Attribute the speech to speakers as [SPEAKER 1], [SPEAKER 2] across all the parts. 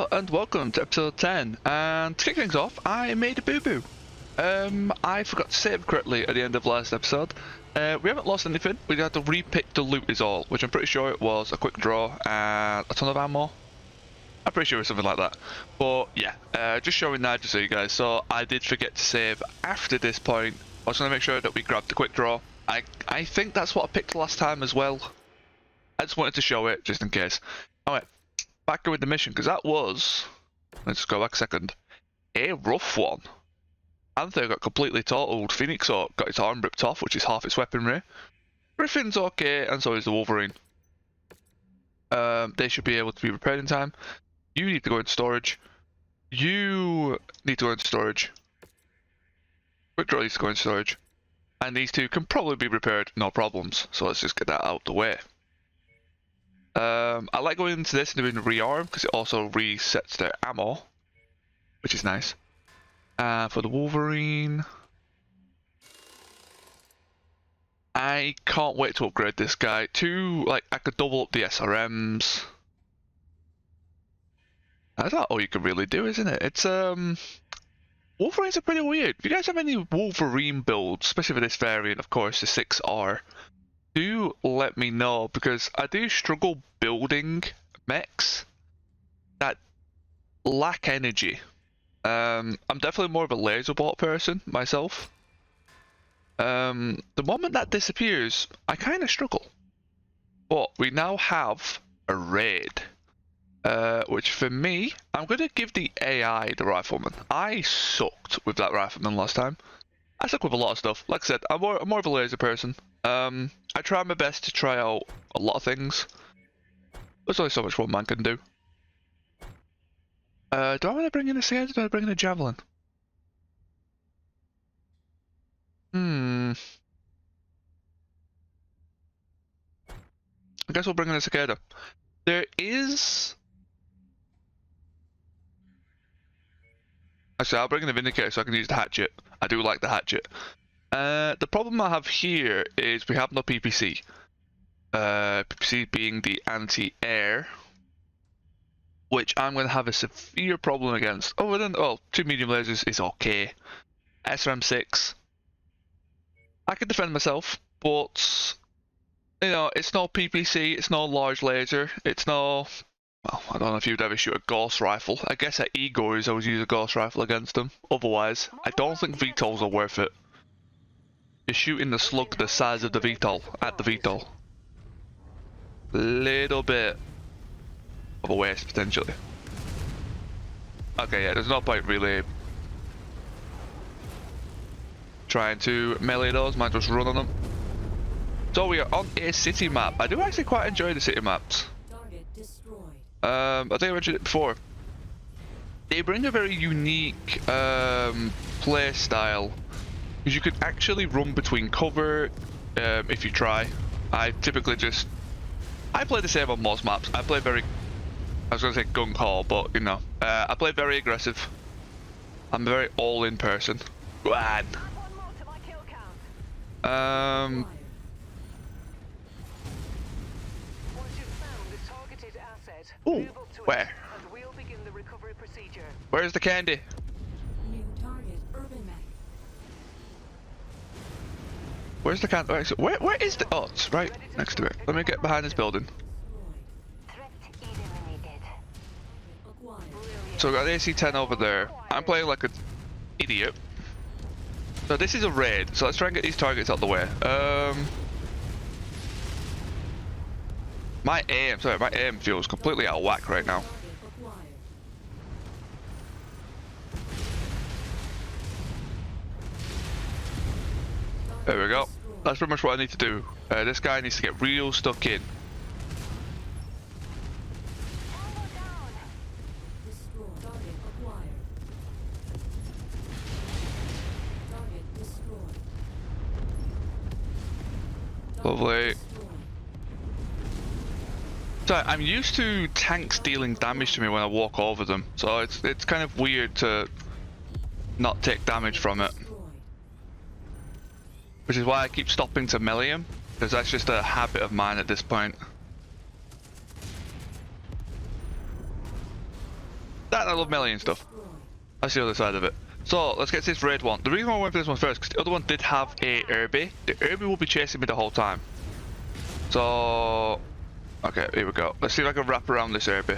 [SPEAKER 1] Hello and welcome to episode 10, and to kick things off, I made a boo-boo. I forgot to save correctly at the end of last episode. We haven't lost anything, we had to repick the loot is all, which I'm pretty sure it was a quick draw and a ton of ammo. I'm pretty sure it was something like that. But yeah, just showing that just so you guys saw, I did forget to save after this point. I was going to make sure that we grabbed the quick draw. I think that's what I picked last time as well. I just wanted to show it, just in case. Alright, back with the mission, because that was, let's just go back a second, a rough one. Anther got completely totaled, Phoenix got its arm ripped off, which is half its weaponry. Griffin's okay, and so is the Wolverine. They should be able to be repaired in time. You need to go into storage. You need to go into storage. Quick draw needs to go into storage. And these two can probably be repaired, no problems. So let's just get that out of the way. I like going into this and doing rearm because it also resets their ammo, which is nice. For the Wolverine, I can't wait to upgrade this guy to, like, I could double up the SRMs. That's not all you can really do, isn't it? It's Wolverines are pretty weird. If you guys have any Wolverine builds, especially for this variant, of course, the 6R, do let me know, because I do struggle building mechs that lack energy. I'm definitely more of a laser bot person myself. The moment that disappears, I kind of struggle. But we now have a raid, which for me, I'm going to give the AI the rifleman. I sucked with that rifleman last time. I suck with a lot of stuff. Like I said, I'm more of a laser person. I try my best to try out a lot of things. There's only so much one man can do. Do I want to bring in a Sega or do I bring in a Javelin? I guess we'll bring in a cicada. There is... Actually, I'll bring in a Vindicator so I can use the hatchet. I do like the hatchet. The problem I have here is we have no PPC. PPC being the anti-air, which I'm going to have a severe problem against. Other than, oh, 2 medium lasers is okay. SRM6, I can defend myself, but, you know, it's no PPC, it's no large laser, it's no, well, I don't know if you'd ever shoot a ghost rifle. I guess at Igor's I would use a ghost rifle against them. Otherwise, I don't think VTOLs are worth it. You're shooting the slug the size of the VTOL at the VTOL. Little bit of a waste, potentially. Okay, yeah, there's no point really trying to melee those, might just run on them. So we are on a city map. I do actually quite enjoy the city maps. I think I mentioned it before. They bring a very unique play style, because you could actually run between cover if you try. I typically just... I play the same on most maps. I play very... I was going to say gung-ho, but you know. I play very aggressive. I'm a very all-in person. Go on. Ooh, where? Where's the candy? Where's the candy? Where is the... Oh, it's right next to it. Let me get behind this building. So we got AC-10 over there. I'm playing like an idiot. So this is a raid, so let's try and get these targets out the way. My aim feels completely out of whack right now. There we go. That's pretty much what I need to do. This guy needs to get real stuck in. Lovely. So I'm used to tanks dealing damage to me when I walk over them, so it's kind of weird to not take damage from it. Which is why I keep stopping to melee him, because that's just a habit of mine at this point. That I love melee and stuff. That's the other side of it. So let's get to this raid one. The reason why I went for this one first, because the other one did have a Irby. The Irby will be chasing me the whole time. So, okay, here we go. Let's see if I can wrap around this Irby.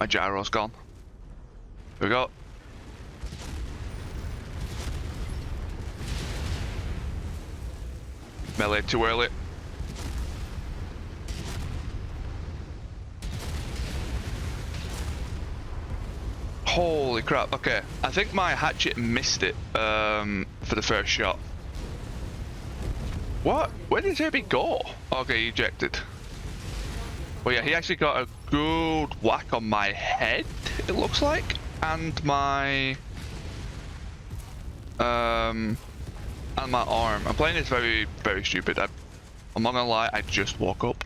[SPEAKER 1] My gyro's gone. Here we go. Melee too early. Holy crap, okay. I think my hatchet missed it for the first shot. What? Where did Irby go? Okay, he ejected. Well, yeah, he actually got a good whack on my head, it looks like. And my... and my arm. I'm playing this very, very stupid. I'm not gonna lie, I just woke up.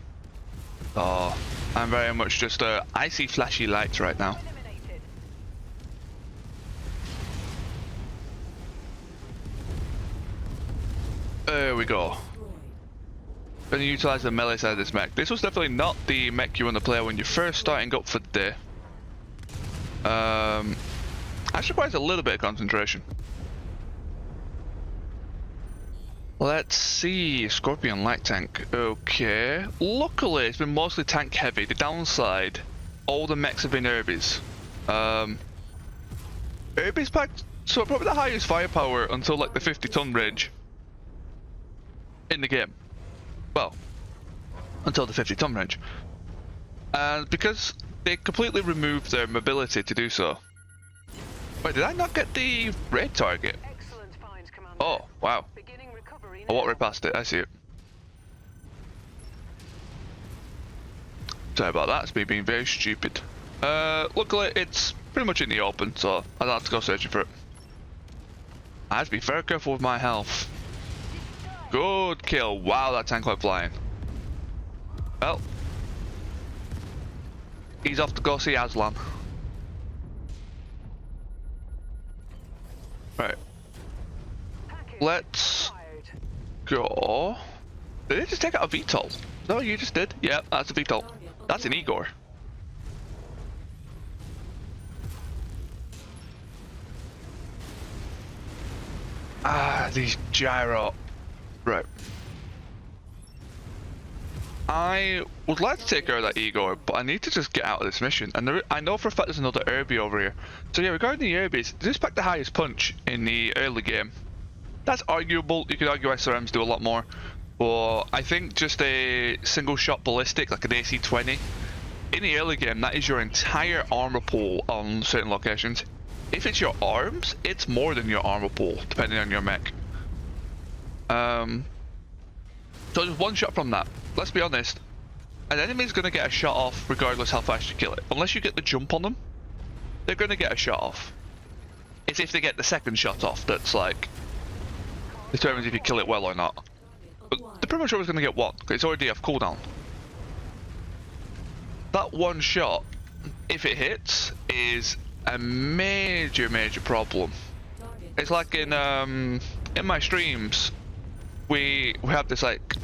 [SPEAKER 1] Oh, I'm very much just I see flashy lights right now. There we go. Gonna utilize the melee side of this mech. This was definitely not the mech you want to play when you're first starting up for the day. Actually requires a little bit of concentration. Let's see, Scorpion light tank. Okay. Luckily, it's been mostly tank heavy. The downside, all the mechs have been Irbies. Irbies packed, so probably the highest firepower until like the 50-ton range in the game. Well, until the 50-ton range. And because they completely removed their mobility to do so. Wait, did I not get the raid target? Oh, wow. I walked right past it, I see it. Sorry about that, it's me being very stupid. Luckily it's pretty much in the open, so I don't have to go searching for it. I have to be very careful with my health. Good kill, wow, that tank went flying. Well, he's off to go see Aslan. Right. Let's go. Did they just take out a VTOL? No, you just did. Yeah, that's a VTOL. That's an Igor. Ah, these gyro. Right. I would like to take out that Igor, but I need to just get out of this mission. And I know for a fact there's another Irby over here. So yeah, regarding the Irbies, this packed the highest punch in the early game. That's arguable. You could argue SRMs do a lot more. But I think just a single shot ballistic, like an AC-20, in the early game, that is your entire armor pool on certain locations. If it's your arms, it's more than your armor pool, depending on your mech. So just one shot from that. Let's be honest, an enemy's going to get a shot off regardless how fast you kill it. Unless you get the jump on them, they're going to get a shot off. It's if they get the second shot off that's like determines if you kill it well or not. But they're pretty much always going to get one, because it's already off cooldown. That one shot, if it hits, is a major problem. It's like in my streams, we have this like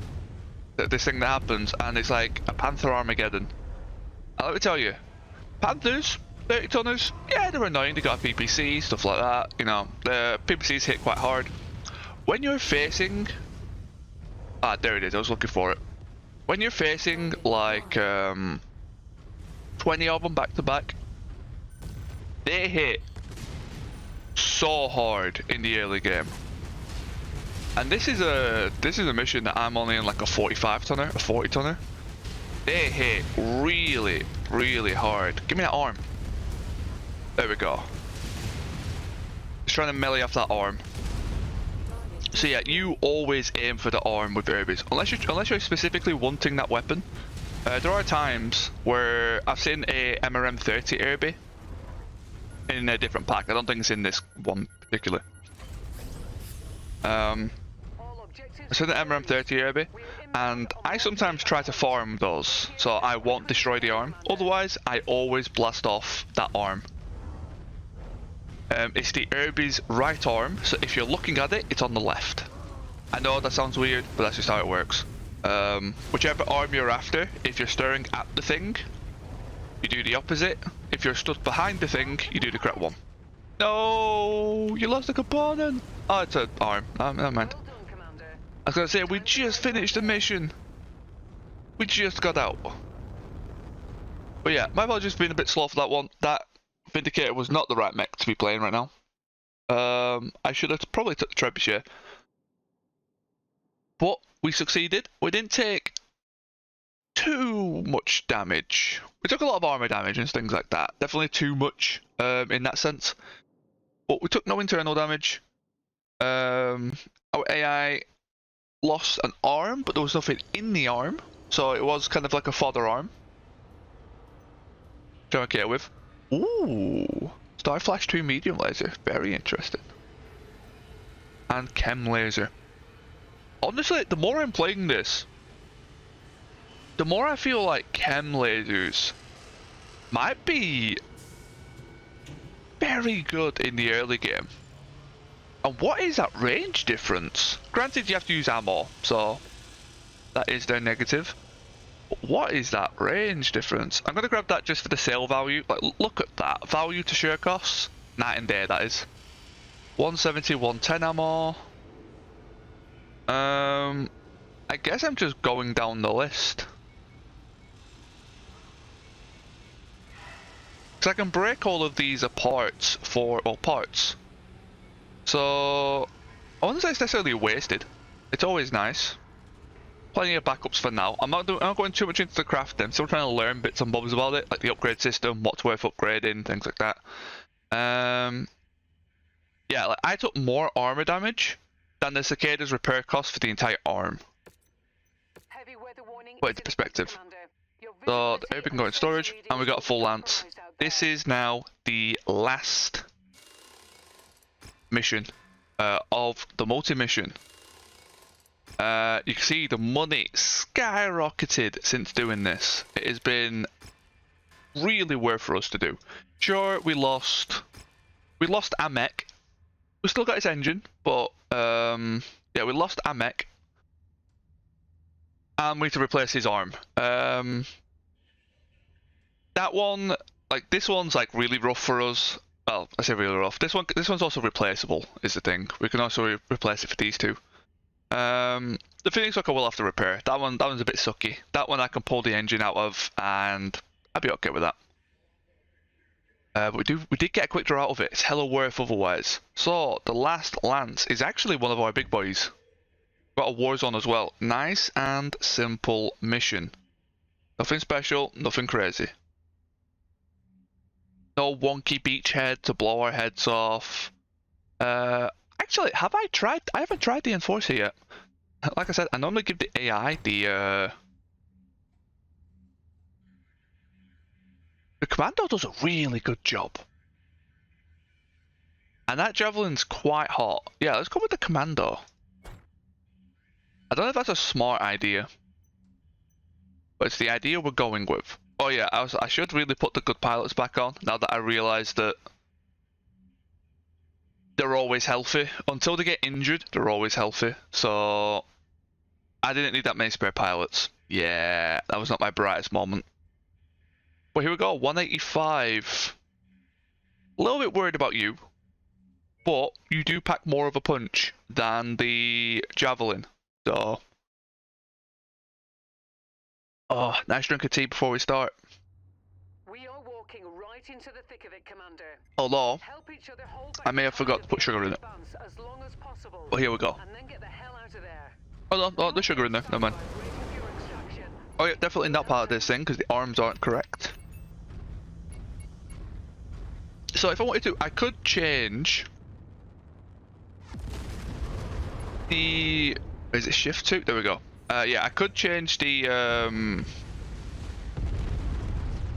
[SPEAKER 1] this thing that happens, and it's like a Panther Armageddon. And let me tell you, Panthers, 30-tonners, yeah, they're annoying. They got a PPC, stuff like that. You know, the PPCs hit quite hard. When you're facing, there it is. I was looking for it. When you're facing like 20 of them back to back, they hit so hard in the early game. And this is a mission that I'm only in like a 45-tonner, a 40-tonner. They hit really hard. Give me that arm. There we go. Just trying to melee off that arm. So yeah, you always aim for the arm with Irbies, unless you're specifically wanting that weapon. There are times where I've seen a MRM30 Irby in a different pack. I don't think it's in this one particular. So the MRM30 Irby, and I sometimes try to farm those, so I won't destroy the arm. Otherwise, I always blast off that arm. It's the Irby's right arm, so if you're looking at it, it's on the left. I know that sounds weird, but that's just how it works. Whichever arm you're after, if you're staring at the thing, you do the opposite. if you're stood behind the thing, you do the correct one. No, you lost a component. Oh, it's an arm. Never mind.
[SPEAKER 2] Well done, Commander.
[SPEAKER 1] I was gonna say we just finished the mission. We just got out. But yeah, my apologies for being a bit slow for that one. That Vindicator was not the right mech to be playing right now. I should have probably took the Trebuchet. But we succeeded. We didn't take too much damage. We took a lot of armor damage and things like that. Definitely too much in that sense. But we took no internal damage. Our AI lost an arm, but there was nothing in the arm. So it was kind of like a fodder arm. Which I'm okay with. Ooh, Starflash 2 medium laser. Very interesting. And chem laser. Honestly, the more I'm playing this, the more I feel like chem lasers might be very good in the early game. And what is that range difference? Granted, you have to use ammo, so that is their negative. But what is that range difference? I'm going to grab that just for the sale value. Like, look at that. Value to share costs. Night and day, that is. 170, 110 ammo. I guess I'm just going down the list. Because I can break all of these apart for, well, parts. So, I wouldn't say it's necessarily wasted. It's always nice. Plenty of backups for now. I'm not going too much into the crafting. I'm still trying to learn bits and bobs about it, like the upgrade system, what's worth upgrading, things like that. Yeah, like I took more armor damage than the Cicada's repair cost for the entire arm.
[SPEAKER 2] Heavy weather warning.
[SPEAKER 1] Put it into perspective. So everything can go in storage, and we got a full lance. This is now the last mission of the multi-mission. You can see the money skyrocketed since doing this. It has been really worth for us to do. Sure, we lost a mech. We still got his engine, but yeah, we lost a mech. And we need to replace his arm. That one, like this one's like really rough for us. Well, I say really rough. This one's also replaceable, is the thing. We can also replace it for these two. The Phoenix Hook I will have to repair. That one's a bit sucky. That one I can pull the engine out of, and I'd be okay with that. But we did get a quick draw out of it. It's hella worth otherwise. So the last lance is actually one of our big boys. Got a Warzone as well. Nice and simple mission. Nothing special, nothing crazy. No wonky beachhead to blow our heads off. Actually, I haven't tried the Enforcer yet. Like I said, I normally give the AI the Commando does a really good job. And that Javelin's quite hot. Yeah, let's go with the Commando. I don't know if that's a smart idea, but it's the idea we're going with. Oh yeah, I should really put the good pilots back on now that I realise that they're always healthy. Until they get injured, they're always healthy. So I didn't need that many spare pilots. Yeah, that was not my brightest moment. But here we go, 185. A little bit worried about you, but you do pack more of a punch than the Javelin. So, oh, nice drink of tea before we start.
[SPEAKER 2] We are walking right into the thick of it, Commander.
[SPEAKER 1] Although,
[SPEAKER 2] Help each other hold back
[SPEAKER 1] I may have forgot to put sugar in it.
[SPEAKER 2] as long as possible,
[SPEAKER 1] But here we go.
[SPEAKER 2] and then get the hell out of there.
[SPEAKER 1] Hold on, oh, there's sugar in there, never mind. Oh yeah, definitely not part of this thing, because the arms aren't correct. So if I wanted to, I could change the... Is it shift 2? There we go. Yeah, I could change the...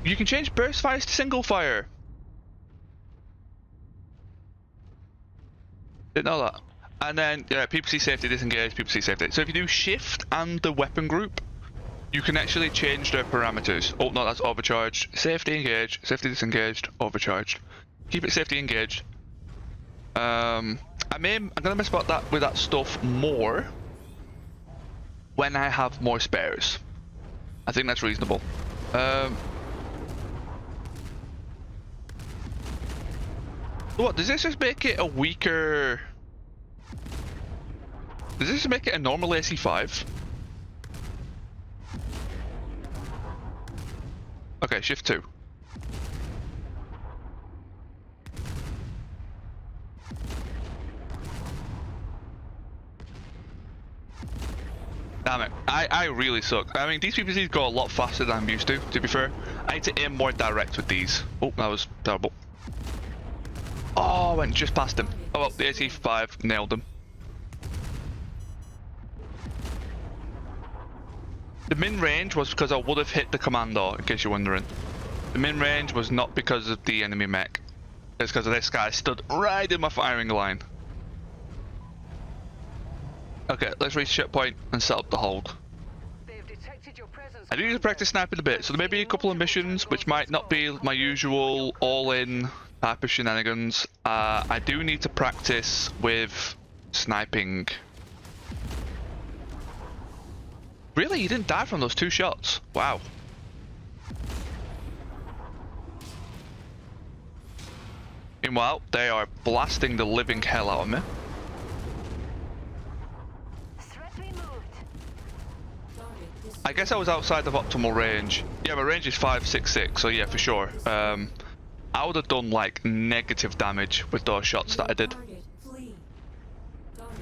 [SPEAKER 1] You can change burst fires to single fire. Didn't know that. And then, yeah, PPC safety disengage, PPC safety. So if you do shift and the weapon group, you can actually change their parameters. Oh no, that's overcharged. Safety engaged, safety disengaged, overcharged. Keep it safety engaged. I'm gonna mess about that with that stuff more when I have more spares. I think that's reasonable. What, does this just make it a weaker... Does this make it a normal AC5? Okay, shift 2. Damn it, I really suck. I mean, these PPCs go a lot faster than I'm used to be fair. I need to aim more direct with these. Oh, that was terrible. Oh, I went just past him. Oh well, the AC5 nailed him. The min range was because I would have hit the commando, in case you're wondering. The min range was not because of the enemy mech. It's because of this guy stood right in my firing line. Okay, let's reach checkpoint and set up the hold. I do need to practice sniping a bit, so there may be a couple of missions which might not be my usual all-in type of shenanigans. I do need to practice with sniping. Really? You didn't die from those 2 shots? Wow. Meanwhile, they are blasting the living hell out of me. I guess I was outside of optimal range. Yeah, my range is 566, so yeah, for sure. I would have done like negative damage with those shots that I did.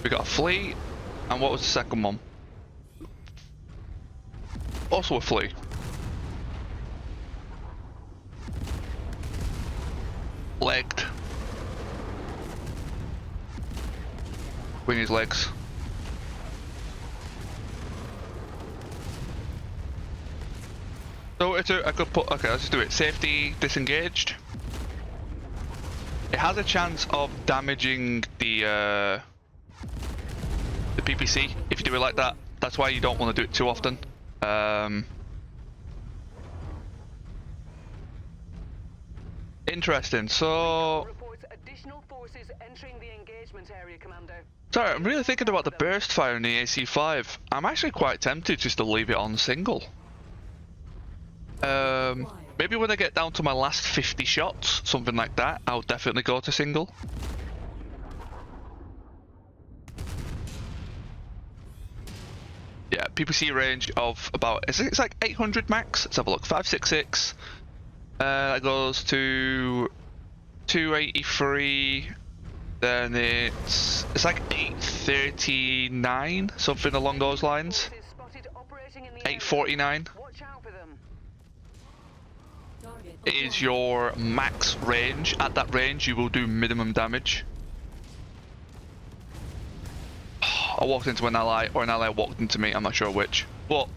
[SPEAKER 1] We got a flea, and what was the second one? Also a flea. Legged. Wing his legs. So I could put, okay, let's just do it. Safety disengaged. It has a chance of damaging the PPC if you do it like that. That's why you don't want to do it too often. Interesting. So, sorry, I'm really thinking about the burst fire in the AC5. I'm actually quite tempted just to leave it on single. Maybe when I get down to my last 50 shots, something like that, I'll definitely go to single. Yeah, PPC range of about, it's like 800 max. Let's have a look. 566. That goes to 283. Then it's like 839, something along those lines. 849. It is your max range. At that range, you will do minimum damage. I walked into an ally, or an ally walked into me, I'm not sure which. But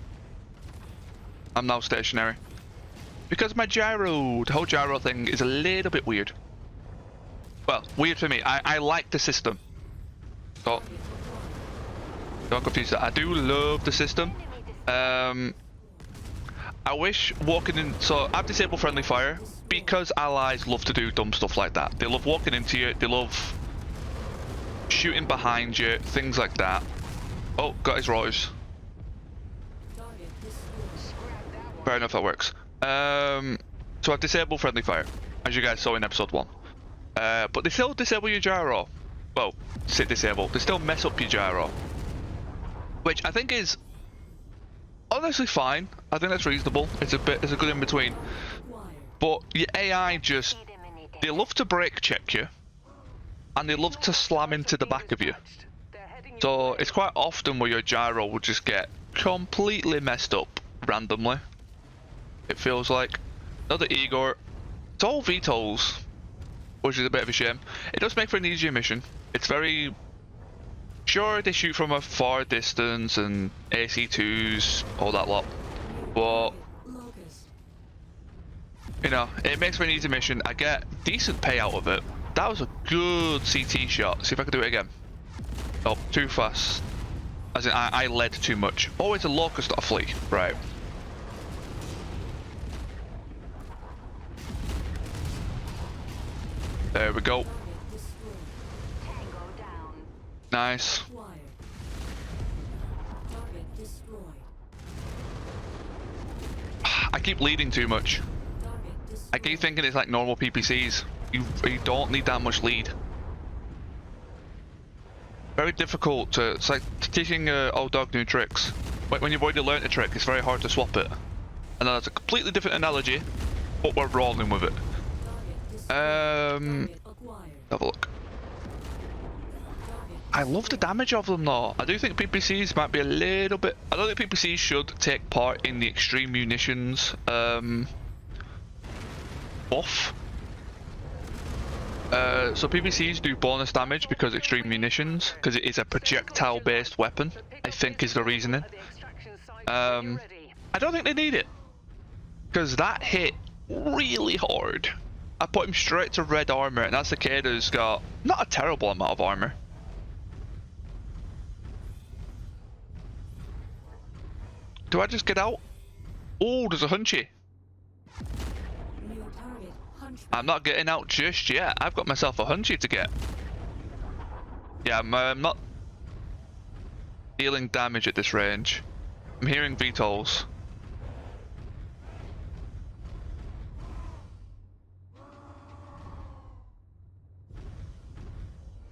[SPEAKER 1] I'm now stationary. Because my gyro, the whole gyro thing is a little bit weird. Well, weird for me. I like the system. So, don't confuse that. I do love the system. I wish walking in, so I've disabled friendly fire because allies love to do dumb stuff like that. They love walking into you, they love shooting behind you, things like that. Oh, got his rose. Fair enough, that works. So I've disabled friendly fire, as you guys saw in episode 1. But they still disable your gyro. Well, sit disable. They still mess up your gyro. Which I think is honestly fine. I think that's reasonable. It's a good in between. But your AI just, they love to brake check you, and they love to slam into the back of you. So it's quite often where your gyro will just get completely messed up randomly. It feels like. Another Igor. It's all VTOLs, which is a bit of a shame. It does make for an easier mission. It's very... Sure, they shoot from a far distance and AC2s, all that lot. But, you know, it makes for an easy mission. I get decent payout of it. That was a good CT shot. See if I can do it again. Oh, too fast. As in, I led too much. Oh, it's a locust, not a flea. Right. There we go. Nice. I keep leading too much. I keep thinking it's like normal PPCs. You don't need that much lead. Very difficult to. It's like teaching old dog new tricks. When you've already learnt a trick, it's very hard to swap it. And that's a completely different analogy, but we're rolling with it. Have a look. I love the damage of them though. I do think PPCs might be a little bit. I don't think PPCs should take part in the extreme munitions buff. So PPCs do bonus damage because extreme munitions, because it is a projectile based weapon, I think is the reasoning. I don't think they need it, because that hit really hard. I put him straight to red armor, and that cicada's got not a terrible amount of armor. Do I just get out? Oh, there's a hunchy. I'm not getting out just yet. I've got myself a hunchy to get. Yeah, I'm not dealing damage at this range. I'm hearing VTOLs.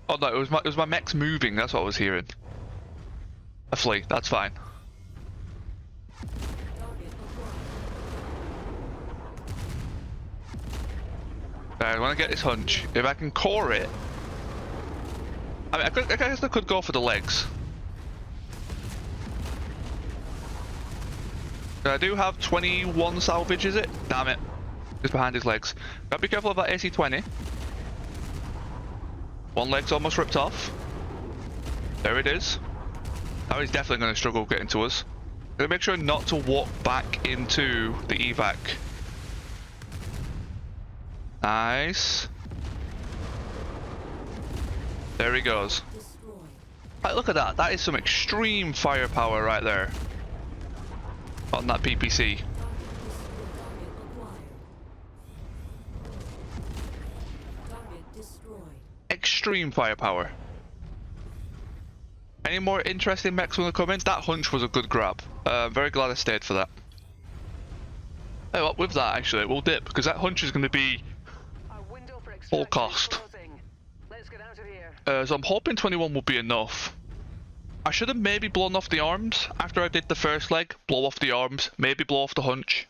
[SPEAKER 1] Oh no, it was my mechs moving. That's what I was hearing. A flea. That's fine. I want to get this hunch. If I can core it, I mean, I guess I could go for the legs. I do have 21 salvage, is it? Damn it. Just behind his legs. Gotta be careful of that AC-20. One leg's almost ripped off. There it is. Now he's definitely going to struggle getting to us. Gotta make sure not to walk back into the evac. Nice. There he goes. Right, look at that. That is some extreme firepower right there. On that PPC. Extreme firepower. Any more interesting mechs want to come in? That hunch was a good grab. Very glad I stayed for that. Hey, well, with that actually, we'll dip, because that hunch is going to be full cost. So I'm hoping 21 will be enough. I should have maybe blown off the arms after I did the first leg. Blow off the arms, maybe blow off the hunch.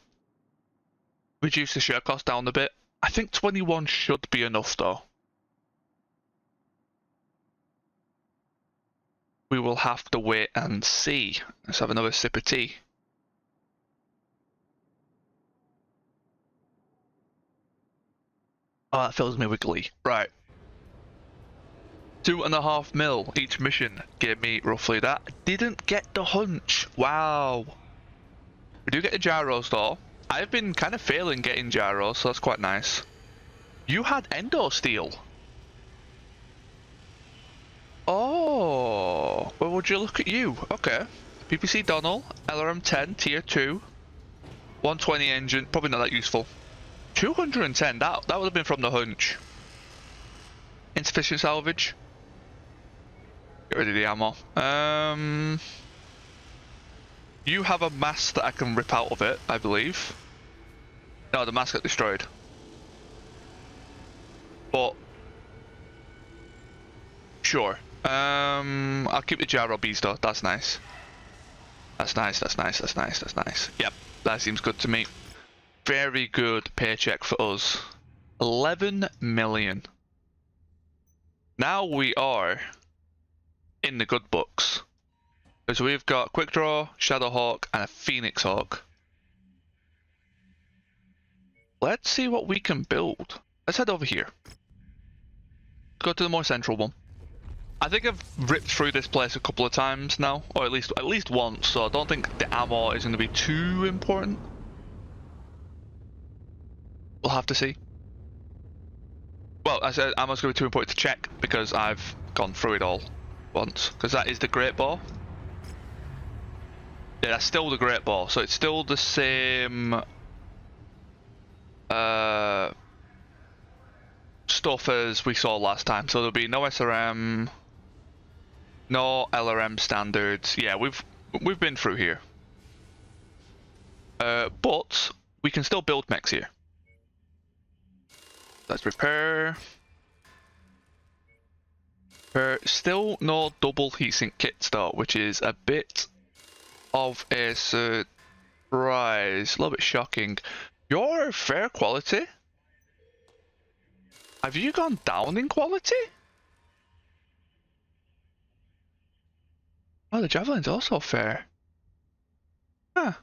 [SPEAKER 1] Reduce the share cost down a bit. I think 21 should be enough though. We will have to wait and see. Let's have another sip of tea. Oh, that fills me with glee. Right. 2.5 mil each mission gave me roughly that. Didn't get the hunch. Wow. We do get the gyros though. I've been kind of failing getting gyros, so that's quite nice. You had endo steel. Oh, well, would you look at you? Okay. PPC Donald, LRM-10, tier 2. 120 engine, probably not that useful. 210, that would have been from the hunch. Insufficient salvage. Get rid of the ammo. You have a mask that I can rip out of it, I believe. No, the mask got destroyed. But sure. I'll keep the gyro bees though. That's nice. That's nice. That's nice. That's nice. That's nice. Yep, that seems good to me. Very good paycheck for us. 11 million. Now we are in the good books. Because we've got Quick Draw, Shadowhawk, and a Phoenix Hawk. Let's see what we can build. Let's head over here. Go to the more central one. I think I've ripped through this place a couple of times now, or at least once, so I don't think the ammo is going to be too important. We'll have to see. Well, I said ammo's going to be too important to check because I've gone through it all once. Because that is the Great Ball. Yeah, that's still the Great Ball, so it's still the same stuff as we saw last time. So there'll be no SRM, no LRM standards. Yeah, we've been through here. But we can still build mechs here. Let's repair. Still no double heatsink kits though, which is a bit of a surprise. A little bit shocking. You're fair quality. Have you gone down in quality? Oh, the javelin's also fair. Huh.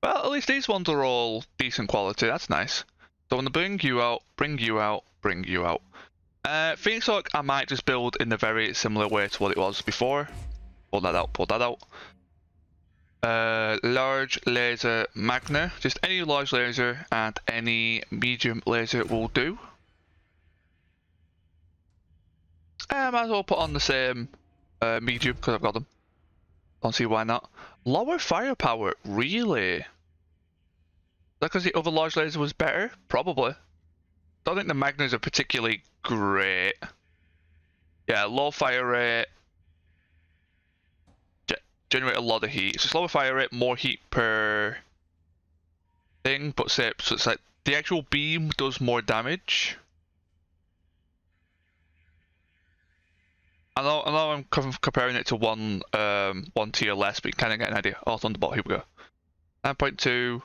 [SPEAKER 1] Well, at least these ones are all decent quality. That's nice. So I'm gonna bring you out, bring you out, bring you out. Phoenix Hawk, I might just build in a very similar way to what it was before. Pull that out, pull that out. Large laser Magna, just any large laser and any medium laser will do. Might as well put on the same medium because I've got them. Don't see why not. Lower firepower, really? Is that because the other large laser was better? Probably. Don't think the Magnas are particularly great. Yeah, low fire rate. Generate a lot of heat. So slower fire rate, more heat per thing, but so it's like the actual beam does more damage. I know I'm comparing it to one tier less, but you can kind of get an idea. Oh, Thunderbolt, here we go. 9.2.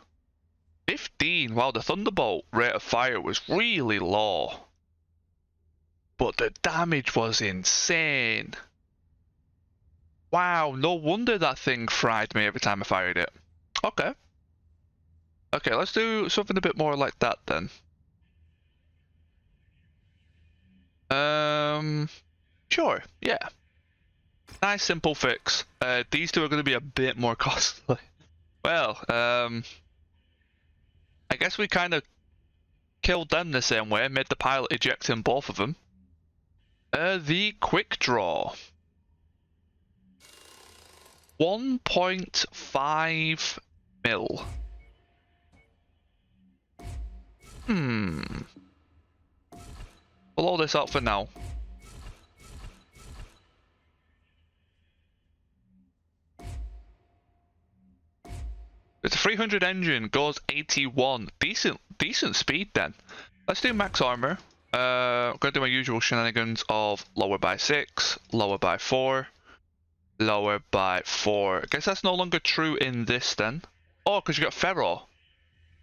[SPEAKER 1] 15. Wow, the Thunderbolt rate of fire was really low. But the damage was insane. Wow, no wonder that thing fried me every time I fired it. Okay. Okay, let's do something a bit more like that then. Sure, yeah. Nice simple fix. These two are going to be a bit more costly. Well, I guess we kind of killed them the same way, made the pilot eject in both of them. The quick draw. 1.5 mil. We'll hold this up for now. It's a 300 engine, goes 81. Decent speed then. Let's do max armor. I'm gonna do my usual shenanigans of lower by 6, lower by 4, lower by 4. I guess that's no longer true in this then. Oh, because you got ferro.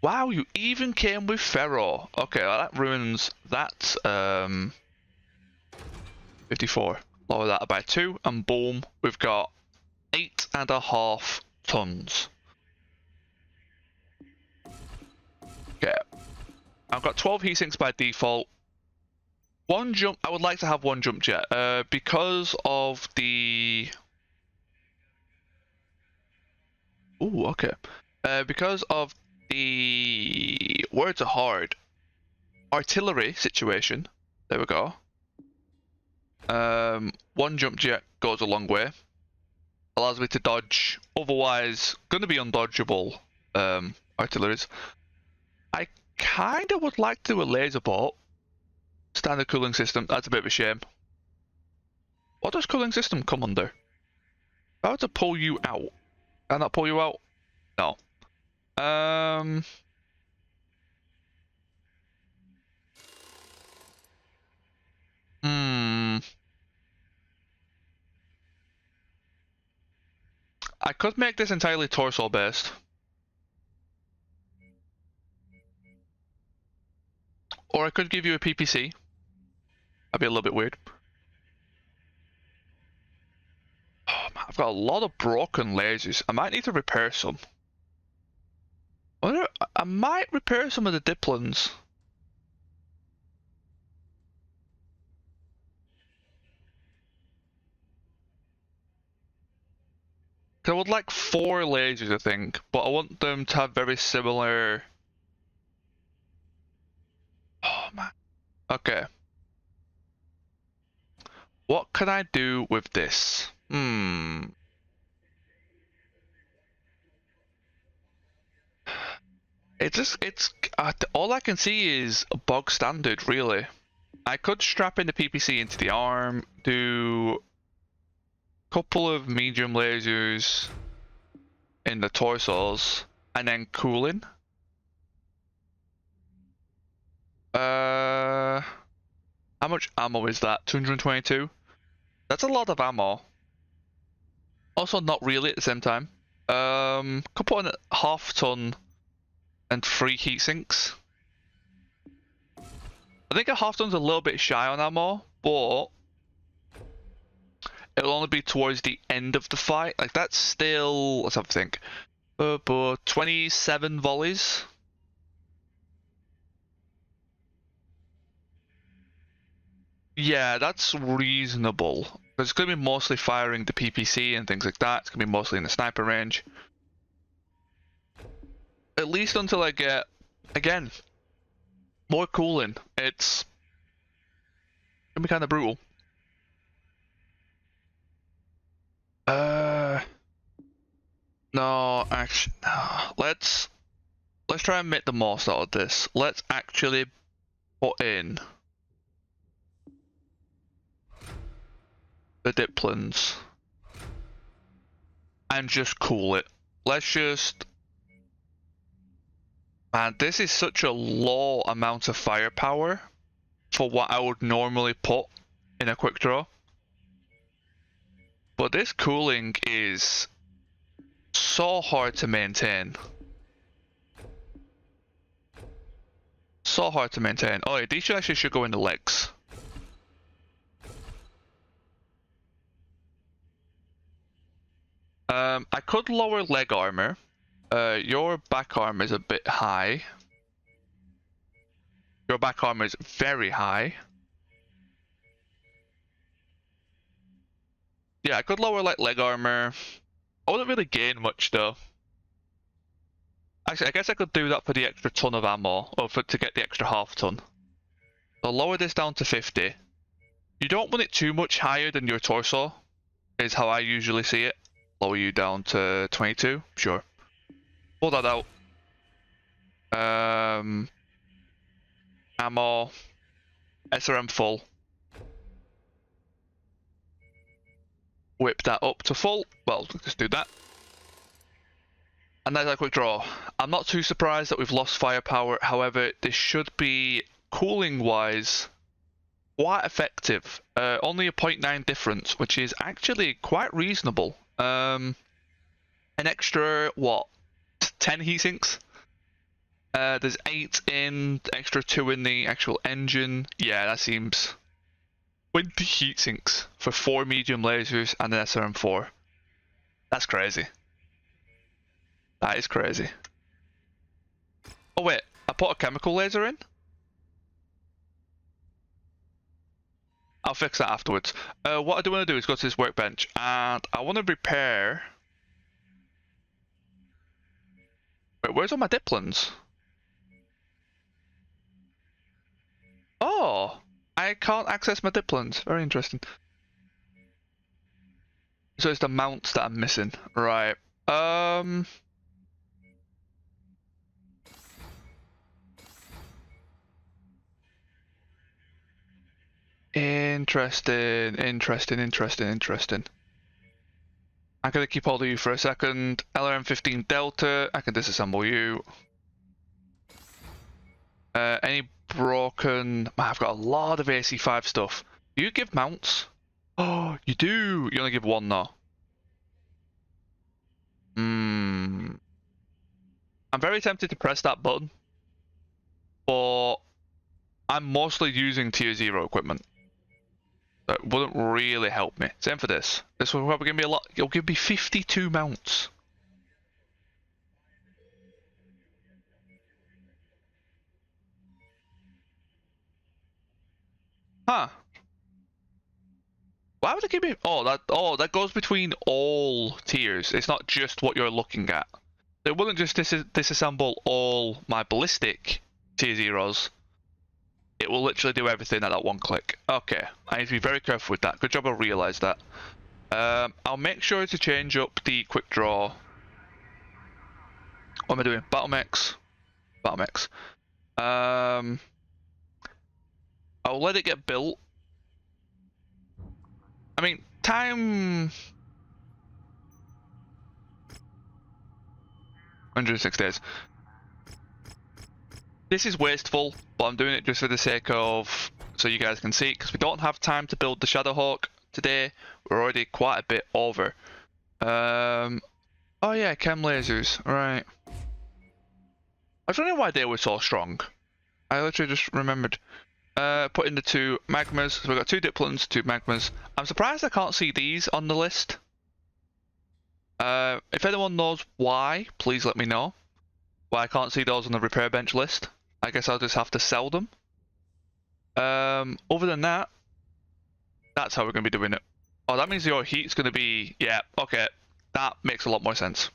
[SPEAKER 1] Wow, you even came with ferro. Okay, well, that ruins that. 54. Lower that by 2, and boom, we've got 8.5 tons. Okay, I've got 12 heatsinks by default. One jump, I would like to have one jump jet, because of the... Ooh, okay. Because of the words are hard artillery situation. There we go. One jump jet goes a long way. Allows me to dodge otherwise gonna be undodgeable artilleries. I kinda would like to do a laser bolt. Standard cooling system, that's a bit of a shame. What does cooling system come under? How to pull you out? Can that pull you out? No. I could make this entirely torso based. Or I could give you a PPC. That'd be a little bit weird. Oh man, I've got a lot of broken lasers. I might need to repair some. I might repair some of the Diplans. I would like 4 lasers, I think, but I want them to have very similar... Oh man. Okay. What can I do with this? It's all I can see is a bog standard, really. I could strap in the PPC into the arm, do a couple of medium lasers in the torsos, and then cooling. How much ammo is that? 222? That's a lot of ammo. Also not really at the same time. Could put on a half ton and 3 heat sinks. I think a half ton's a little bit shy on ammo, but it'll only be towards the end of the fight. Like that's still, let's have a think. 27 volleys. Yeah, that's reasonable. Because it's going to be mostly firing the PPC and things like that. It's going to be mostly in the sniper range. At least until I get, again, more cooling. It's going to be kind of brutal. No, actually, no. Let's try and make the most out of this. Let's actually put in the diplins and just cool it. Let's just... Man, this is such a low amount of firepower for what I would normally put in a quick draw. But this cooling is so hard to maintain. So hard to maintain. Oh yeah, these actually should go in the legs. I could lower leg armor. Your back armor is a bit high. Your back armor is very high. Yeah, I could lower like leg armor. I wouldn't really gain much though. Actually, I guess I could do that for the extra ton of ammo, or to get the extra half ton. So lower this down to 50. You don't want it too much higher than your torso, is how I usually see it. Lower you down to 22, sure. Pull that out. Ammo. SRM full. Whip that up to full. Well, just do that. And that's a quick draw. I'm not too surprised that we've lost firepower. However, this should be cooling wise quite effective. Only a 0.9 difference, which is actually quite reasonable. An extra what? 10 heatsinks? There's 8 in, extra 2 in the actual engine. Yeah, that seems 20 heatsinks for 4 medium lasers and an SRM4. That's crazy. That is crazy. Oh wait, I put a chemical laser in? I'll fix that afterwards. What I do want to do is go to this workbench and I want to repair... Wait, where's all my diplins? Oh! I can't access my diplins. Very interesting. So it's the mounts that I'm missing. Right. Interesting. I'm gonna keep hold of you for a second. LRM-15 Delta, I can disassemble you. Any broken... Man, I've got a lot of AC5 stuff. Do you give mounts? Oh, you do! You only give one though. I'm very tempted to press that button, but I'm mostly using tier 0 equipment. That wouldn't really help me. Same for this. This will probably give me a lot. It'll give me 52 mounts. Huh. Why would it give me... Oh, that goes between all tiers. It's not just what you're looking at. It wouldn't just disassemble all my ballistic tier 0s. It will literally do everything at that one click. Okay, I need to be very careful with that. Good job I realised that. I'll make sure to change up the quick draw. What am I doing? Battle mix. I'll let it get built. I mean, time... 106 days. This is wasteful, but I'm doing it just for the sake of so you guys can see it, because we don't have time to build the Shadowhawk today. We're already quite a bit over. Oh yeah, chem lasers. Right. I was wondering why they were so strong. I literally just remembered. Put in the 2 magmas. So we've got 2 diplons, 2 magmas. I'm surprised I can't see these on the list. If anyone knows why, please let me know. Why I can't see those on the repair bench list. I guess I'll just have to sell them. Other than that, that's how we're going to be doing it. Oh, that means your heat's going to be... Yeah, okay. That makes a lot more sense.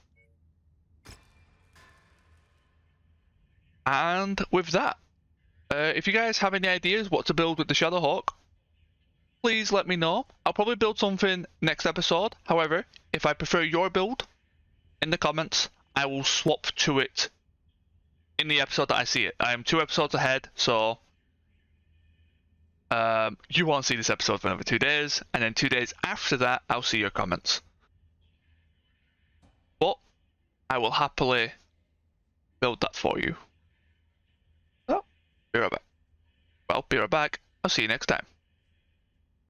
[SPEAKER 1] And with that, if you guys have any ideas what to build with the Shadowhawk, please let me know. I'll probably build something next episode. However, if I prefer your build in the comments, I will swap to it in the episode that I see it. I am 2 episodes ahead, so you won't see this episode for another 2 days, and then 2 days after that, I'll see your comments. But I will happily build that for you. So, be right back. Well, be right back. I'll see you next time.